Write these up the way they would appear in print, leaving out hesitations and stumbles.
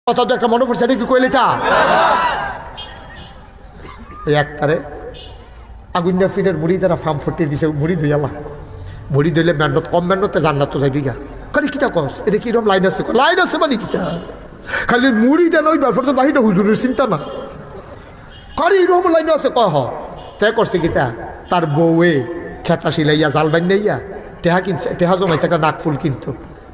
কথা তো একটা মনে পড়ছে, এটা কি কইলে তা এক তারে আগুনিয়া ফিরের মুড়ি তারা ফার্ম ফুটিয়ে দিছে, মুড়ি ধুইয়ালা মুড়ি ধুইলে মেহনত কম মেহনতে জান্নাত তো যাইবি গা। খালি কিতা কস এটা কিরকম লাইন আছে, লাইন আছে মানে কিতা খালি মুড়ি দেন ওই ব্যাপার তো বাহিরে হুজুরের চিন্তা না খালি এরকম লাইন আছে কহ তে করছে কিতা তার বউয়ে খেতা সিলাইয়া জাল বান্ধাইয়া টেহা কিনছে, টেহা জমাইছে একটা নাকফুল কিন্তু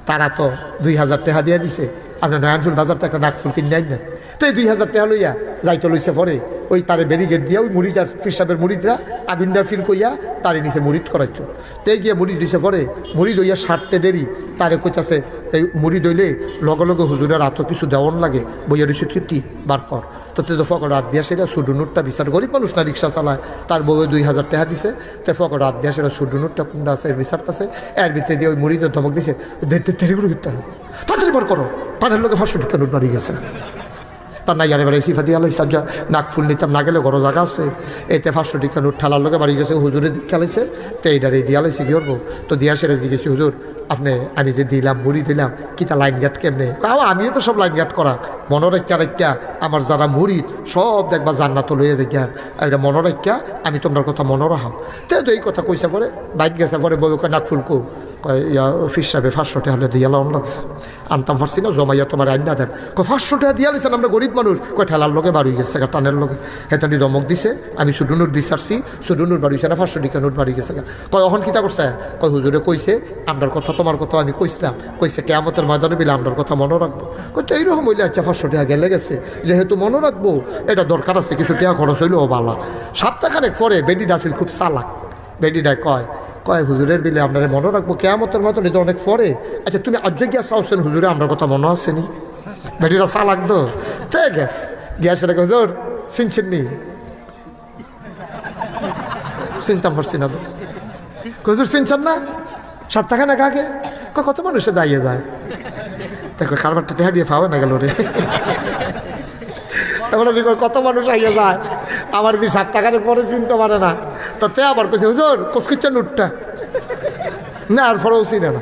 তারা তো 2000 টাকা দিয়া দিছে। আপনার নয়নফুল বাজার তো একটা নাকফুল কিনে আইন না, তো এই 2000 টাকা লইয়া যাইতো লইছে পরে ওই তারে ব্যারিগেড দিয়া ওই মুড়িদার ফিরসাবের মুড়িদরা আগুনটা ফির কইয়া তারে নিচে মুড়িদ করাইতো। তে গিয়ে মুড়ি দিছে পরে মুড়ি লইয়া সারতে দেরি তারে কইতাছে এই মুড়ি দইলে লগে লগে হুজুরের এত কিছু দেওয়ান লাগে বইয়া দিছে তুই বার কর। তো তে তো ফকর হাত দিয়া সেটা সুডুনুরটা বিচার গরিব মানুষ না রিক্সা চালায়, তার বউয়ে 2000 টাকা দিছে, তে ফকর হাত দিয়া সেটা সুডুনুরটা কুন্ডা আছে বিচারতেছে এর ভিতরে দিয়ে ওই মুড়িদের ধমক দিছে দেরিগুলো দিতে হয় তাড়াতাড়ি বার করো, পানের লোকে 500 টাকা নোট বাড়ি গেছে। তার নাই জানে সিফা দিয়া লইসা নাক ফুল নিতাম না গেলে ঘর জায়গা আছে এতে 500 টাকা নোট ঠালার লোকে বাড়ি গেছে, হুজুরে দীক্ষা লাইছে তো এইটারে দিয়া লাইছে কি করবো। তো দিয়া সেরে জিজ্ঞেস হুজুর আপনি আমি যে দিলাম মুড়ি দিলাম কিতা লাইন গাট কেমনে, আমিও তো সব লাইন গাট করা মনোরক্ষা রেখা আমার যারা মুড়িদ সব দেখবা জান্নাত লইয়া যাইয়া এটা মনোরক্ষা আমি তোমার কথা মনে রাখাম। তো এই কথা কইসা পরে বাইক গেছে পরে বউ নাক ফুলকো ইয়া অফিস সাহেবে 500 টাকা হলে দিয়া লাউন লাগছে আনতাম পারছি না জমাইয়া তোমার আইন না দেন 500 টাকা দিয়া লিছেন আমরা গরিব মানুষ কয় ঠেলার লোকে বাড়ি গেছে টানের লোকে হেতানি দমক দিছে আমি সুডুনুর বিচারছি সুডুনুর বাড়ি হয়েছে না 500 টাকা নোট বাড়ি গেছে কয় অহন কিতা করছে কয় হুজুরে কইছে আমরার কথা তোমার কথা আমি কইছিলাম কইছে কেয়ামতের ময়দানে বিলে আমরার কথা মনে রাখবো কই তো এইরকম হইলে আচ্ছা 500 টাকা গেলে গেছে যেহেতু মনে রাখবো এটা দরকার আছে কিছু টাকা খরচ হইলেও বালা। সপ্তাহখানেক পরে বেডি ডাসিল খুব চালাক বেডিডায় কয় হুজুরের বিলে আপনারা মনে রাখবো কেয়ামতের মতন এটা অনেক পরে। আচ্ছা তুমি অযোগ্যা চাওছেন হুজুরে আপনার কথা মনে আসেনি বেটিরা চা লাগতো তে গ্যাস গ্যাস এটা হুজুর চিনছেন নি চিনতাম পারছি না তো হুজুর চিনছেন না সপ্তাহখানেক আগে কত মানুষে দাঁড়িয়ে যায় দেখো কারবারটা টেহা দিয়ে পাওয়া না গেল রে তারপরে দেখো কত মানুষ আইয়া যায় আমার যদি 7 টাকার পরে চিনতে পারে না তো তে আবার কইছে হুজুর কসকিচ্ছেন উঠটা না আর ফরেও চিনে না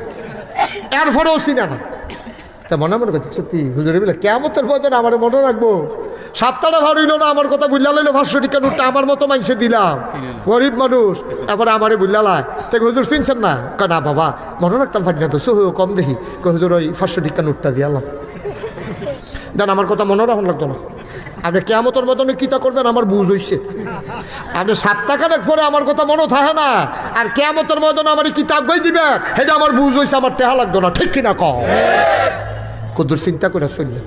এর ফরেও চিনে না তা মনে মনে করছে সত্যি হুজুরে বলে কেমতের পথে আমার মনে রাখবো সপ্তাহটা ভালো হইল না আমার কথা বুঝলা লইলো 500 টাকা নোটটা আমার মতো মানুষে দিলাম গরিব মানুষ তারপরে আমারে বুঝলালায় তো হুজুর চিনছেন না না বাবা মনে রাখতাম পারি না তো সহ কম দেখি হুজুর ওই 500 টাকা নোটটা দিয়ালাম দেন আমার কথা মনে রাখুন লাগতো না। আপনি কেয়ামতের মতনে কিতা করবেন আমার বুঝ হইছে আপনি 7 টাকার পরে আমার কথা মনে থাকে না আর কেয়ামতের মতনে আমার কিতাব বই দিবেন এটা আমার বুঝ হইছে আমার টেহা লাগতো না ঠিক কিনা কও কদ্দুর চিন্তা করে শুনলেন।